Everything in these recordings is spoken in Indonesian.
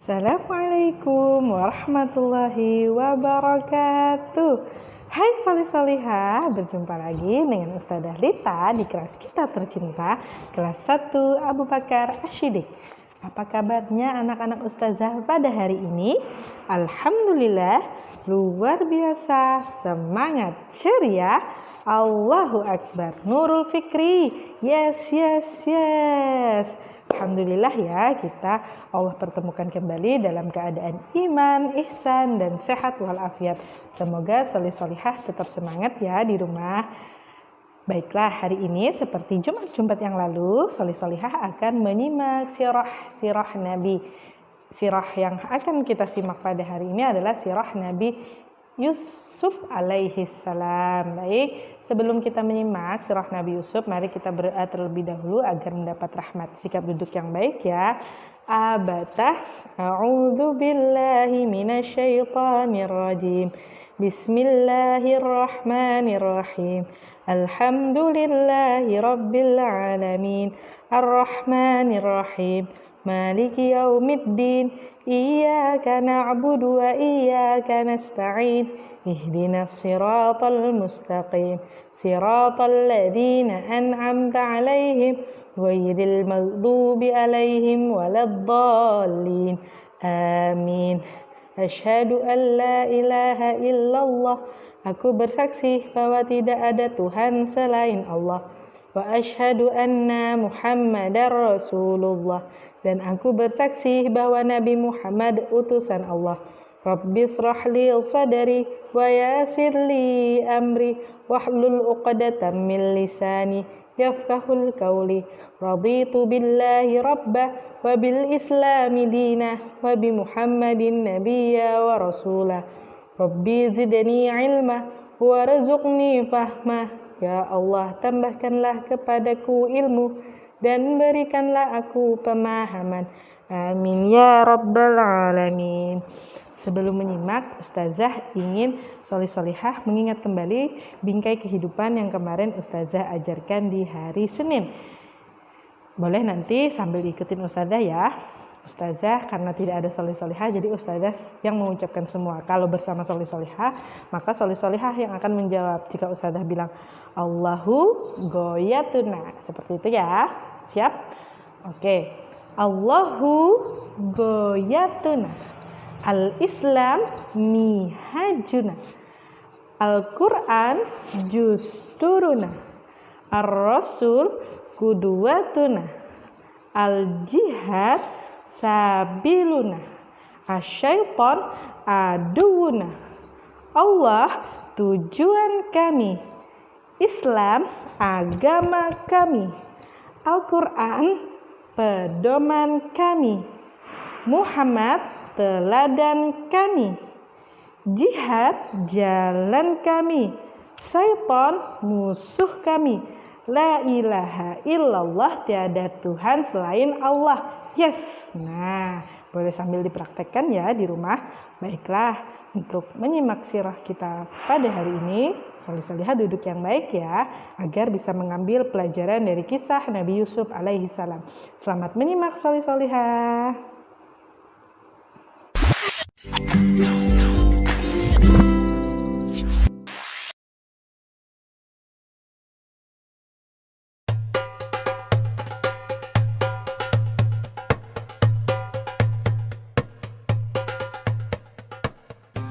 Assalamualaikum warahmatullahi wabarakatuh. Hai solih-solihah, berjumpa lagi dengan Ustazah Lita di kelas kita tercinta, kelas 1 Abu Bakar Ashidik. Apa kabarnya anak-anak Ustazah pada hari ini? Alhamdulillah, luar biasa, semangat, ceria. Allahu Akbar, Nurul Fikri, yes. Alhamdulillah ya, kita Allah pertemukan kembali dalam keadaan iman, ihsan, dan sehat walafiat. Semoga solih-solihah tetap semangat ya di rumah. Baiklah, hari ini seperti Jumat yang lalu, solih-solihah akan menyimak sirah Nabi. Sirah yang akan kita simak pada hari ini adalah sirah Nabi Yusuf alaihi salam. Baik, sebelum kita menyimak sirah Nabi Yusuf, mari kita berdoa terlebih dahulu agar mendapat rahmat. Sikap duduk yang baik ya. Abatah, a'udzu billahi minasyaitonir rajim. Bismillahirrahmanirrahim. Alhamdulillahi rabbil alamin. Arrahmanirrahim. Maliki yaumiddin. Iyyaka na'budu wa iyyaka nasta'in. Ihdinas siratal mustaqim. Siratal ladzina an'amta 'alaihim ghairil maghdubi 'alaihim waladdallin. Amin. Asyhadu an la ilaha illallah. Aku bersaksi bahwa tidak ada Tuhan selain Allah. Wa asyhadu anna Muhammadar Rasulullah. Dan aku bersaksi bahwa Nabi Muhammad utusan Allah. Rabbi shrah li sadri wa yassir li amri wahlul 'uqdatam min lisani yafqahul qawli. Raditu billahi rabba wa bil islami dina wa bi Muhammadin nabiyya wa rasula. Rabbi zidni ilma warzuqni fahma. Ya Allah, tambahkanlah kepadaku ilmu dan berikanlah aku pemahaman. Amin ya rabbal alamin. Sebelum menyimak, Ustazah ingin solih-solihah mengingat kembali bingkai kehidupan yang kemarin Ustazah ajarkan di hari Senin. Boleh nanti sambil ikutin Ustazah ya. Ustazah karena tidak ada solih-solihah, jadi Ustazah yang mengucapkan semua. Kalau bersama solih-solihah, maka solih-solihah yang akan menjawab. Jika Ustazah bilang Allahu goyatuna, seperti itu ya. Siap? Oke. Allahu goyatuna. Al-Islam mihajuna. Al-Quran justuruna. Ar-Rasul kuduwatuna. Al-Jihad sabiluna. Asyaiton aduwuna. Allah tujuan kami. Islam agama kami. Al-Quran pedoman kami. Muhammad teladan kami. Jihad jalan kami. Syaitan musuh kami. La ilaha illallah, tiada Tuhan selain Allah. Yes. Nah, boleh sambil dipraktekkan ya di rumah. Baiklah, untuk menyimak sirah kita pada hari ini, solih-solihah duduk yang baik ya, agar bisa mengambil pelajaran dari kisah Nabi Yusuf alaihi salam. Selamat menyimak solih-solihah.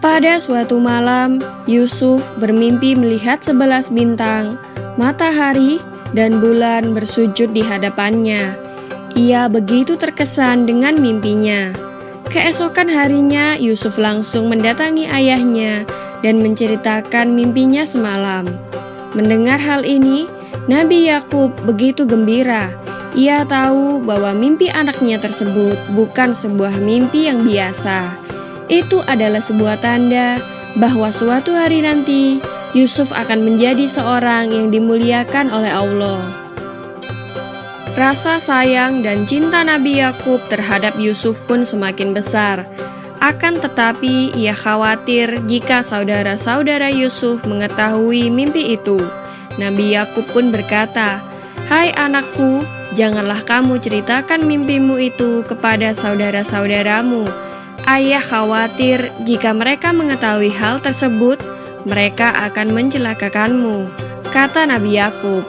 Pada suatu malam, Yusuf bermimpi melihat 11 bintang, matahari, dan bulan bersujud di hadapannya. Ia begitu terkesan dengan mimpinya. Keesokan harinya, Yusuf langsung mendatangi ayahnya dan menceritakan mimpinya semalam. Mendengar hal ini, Nabi Yakub begitu gembira. Ia tahu bahwa mimpi anaknya tersebut bukan sebuah mimpi yang biasa. Itu adalah sebuah tanda bahwa suatu hari nanti Yusuf akan menjadi seorang yang dimuliakan oleh Allah. Rasa sayang dan cinta Nabi Yakub terhadap Yusuf pun semakin besar. Akan tetapi ia khawatir jika saudara-saudara Yusuf mengetahui mimpi itu. Nabi Yakub pun berkata, "Hai anakku, janganlah kamu ceritakan mimpimu itu kepada saudara-saudaramu. Ayah khawatir jika mereka mengetahui hal tersebut, mereka akan mencelakakanmu," kata Nabi Yakub.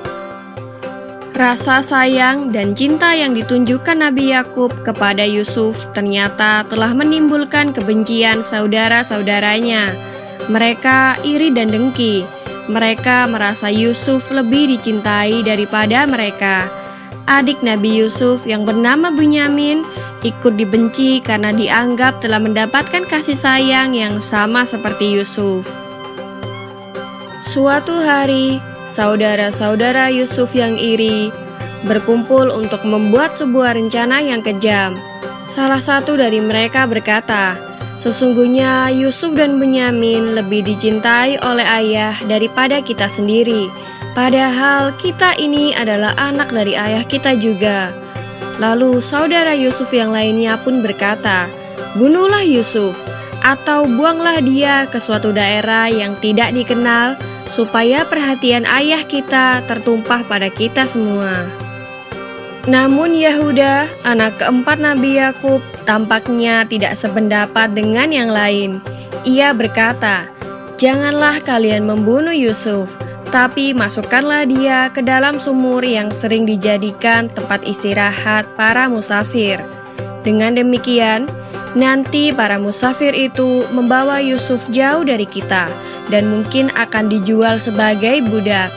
Rasa sayang dan cinta yang ditunjukkan Nabi Yakub kepada Yusuf ternyata telah menimbulkan kebencian saudara-saudaranya. Mereka iri dan dengki. Mereka merasa Yusuf lebih dicintai daripada mereka. Adik Nabi Yusuf yang bernama Bunyamin ikut dibenci karena dianggap telah mendapatkan kasih sayang yang sama seperti Yusuf. Suatu hari, saudara-saudara Yusuf yang iri berkumpul untuk membuat sebuah rencana yang kejam. Salah satu dari mereka berkata, "Sesungguhnya Yusuf dan Bunyamin lebih dicintai oleh ayah daripada kita sendiri. Padahal kita ini adalah anak dari ayah kita juga." Lalu saudara Yusuf yang lainnya pun berkata, "Bunuhlah Yusuf, atau buanglah dia ke suatu daerah yang tidak dikenal, supaya perhatian ayah kita tertumpah pada kita semua." Namun Yahuda, anak keempat Nabi Yakub, tampaknya tidak sependapat dengan yang lain. Ia berkata, "Janganlah kalian membunuh Yusuf, tapi masukkanlah dia ke dalam sumur yang sering dijadikan tempat istirahat para musafir. Dengan demikian, nanti para musafir itu membawa Yusuf jauh dari kita dan mungkin akan dijual sebagai budak.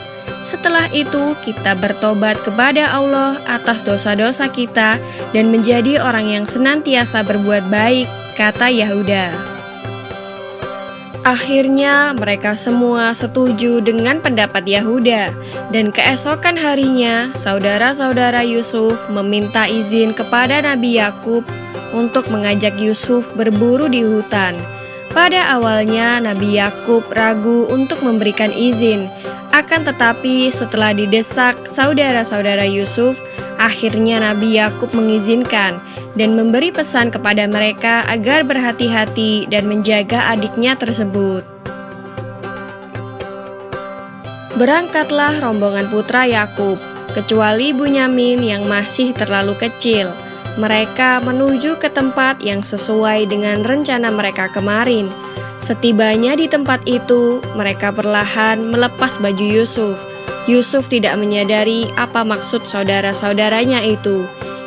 Setelah itu kita bertobat kepada Allah atas dosa-dosa kita dan menjadi orang yang senantiasa berbuat baik," kata Yahuda. Akhirnya mereka semua setuju dengan pendapat Yahuda, dan keesokan harinya saudara-saudara Yusuf meminta izin kepada Nabi Yakub untuk mengajak Yusuf berburu di hutan. Pada awalnya Nabi Yakub ragu untuk memberikan izin, akan tetapi setelah didesak saudara-saudara Yusuf, akhirnya Nabi Yakub mengizinkan dan memberi pesan kepada mereka agar berhati-hati dan menjaga adiknya tersebut. Berangkatlah rombongan putra Yakub, kecuali Bunyamin yang masih terlalu kecil. Mereka menuju ke tempat yang sesuai dengan rencana mereka kemarin. Setibanya di tempat itu, mereka perlahan melepas baju Yusuf. Yusuf tidak menyadari apa maksud saudara-saudaranya itu.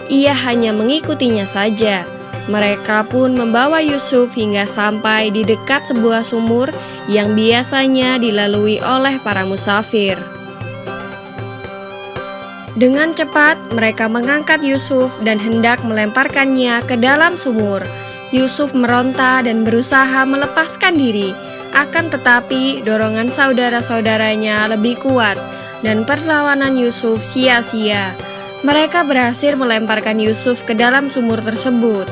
Ia hanya mengikutinya saja. Mereka pun membawa Yusuf hingga sampai di dekat sebuah sumur yang biasanya dilalui oleh para musafir. Dengan cepat, mereka mengangkat Yusuf dan hendak melemparkannya ke dalam sumur. Yusuf meronta dan berusaha melepaskan diri, akan tetapi dorongan saudara-saudaranya lebih kuat dan perlawanan Yusuf sia-sia. Mereka berhasil melemparkan Yusuf ke dalam sumur tersebut.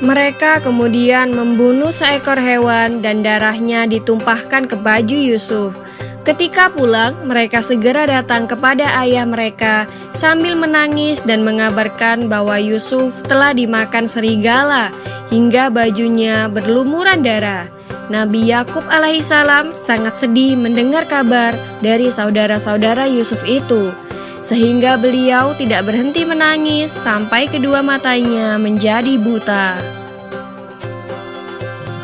Mereka kemudian membunuh seekor hewan dan darahnya ditumpahkan ke baju Yusuf. Ketika pulang, mereka segera datang kepada ayah mereka sambil menangis dan mengabarkan bahwa Yusuf telah dimakan serigala hingga bajunya berlumuran darah. Nabi Yakub alaihissalam sangat sedih mendengar kabar dari saudara-saudara Yusuf itu, sehingga beliau tidak berhenti menangis sampai kedua matanya menjadi buta.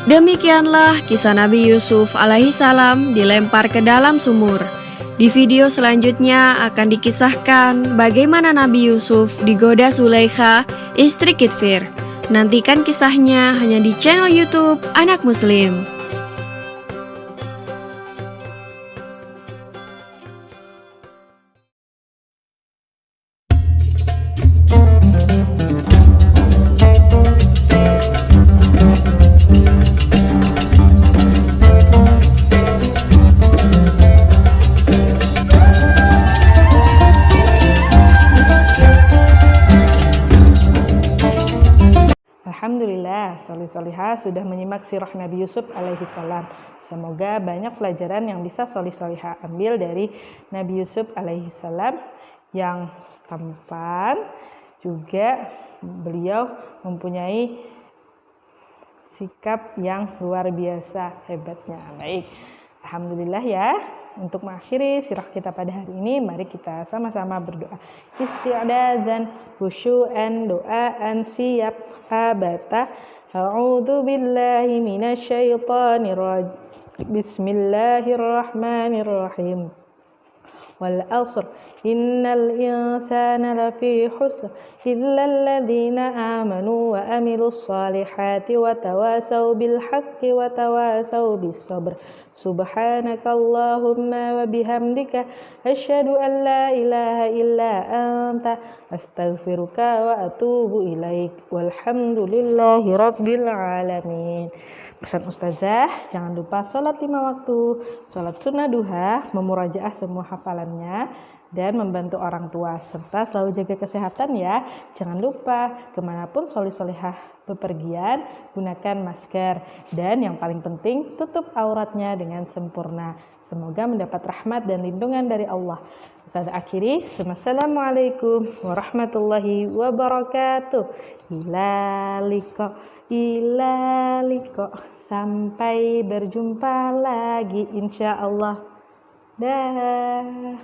Demikianlah kisah Nabi Yusuf alaihissalam dilempar ke dalam sumur. Di video selanjutnya akan dikisahkan bagaimana Nabi Yusuf digoda Zulaikha, istri Kitfir. Nantikan kisahnya hanya di channel YouTube Anak Muslim. Alhamdulillah, solih-solihah sudah menyimak sirah Nabi Yusuf alaihissalam. Semoga banyak pelajaran yang bisa solih-solihah ambil dari Nabi Yusuf alaihissalam yang tampan. Juga beliau mempunyai sikap yang luar biasa hebatnya. Baik, Alhamdulillah ya. Untuk mengakhiri sirah kita pada hari ini, mari kita sama-sama berdoa. Isti'dazan, khusyu'an, doaan, siap, abata. A'udzu billahi minasyaitonir rajim. Bismillahirrahmanirrahim. Wal asr innal insana lafi khusr illa alladhina amanu wa amilus salihati wa tawasaw bil haqqi wa tawasaw bis sabr. Subhanakallahumma wa bihamdika asyhadu an la ilaha illa anta astaghfiruka wa atubu ilaik. Walhamdulillahi rabbil alamin. Pesan Ustazah, jangan lupa sholat 5 waktu, sholat sunnah duha, memurajaah semua hafalannya, dan membantu orang tua, serta selalu jaga kesehatan ya. Jangan lupa, kemanapun solih-solihah bepergian, gunakan masker, dan yang paling penting, tutup auratnya dengan sempurna. Semoga mendapat rahmat dan lindungan dari Allah. Ustazah akhiri, Assalamualaikum warahmatullahi wabarakatuh. Ila liqa. Sampai berjumpa lagi insya Allah. Dah.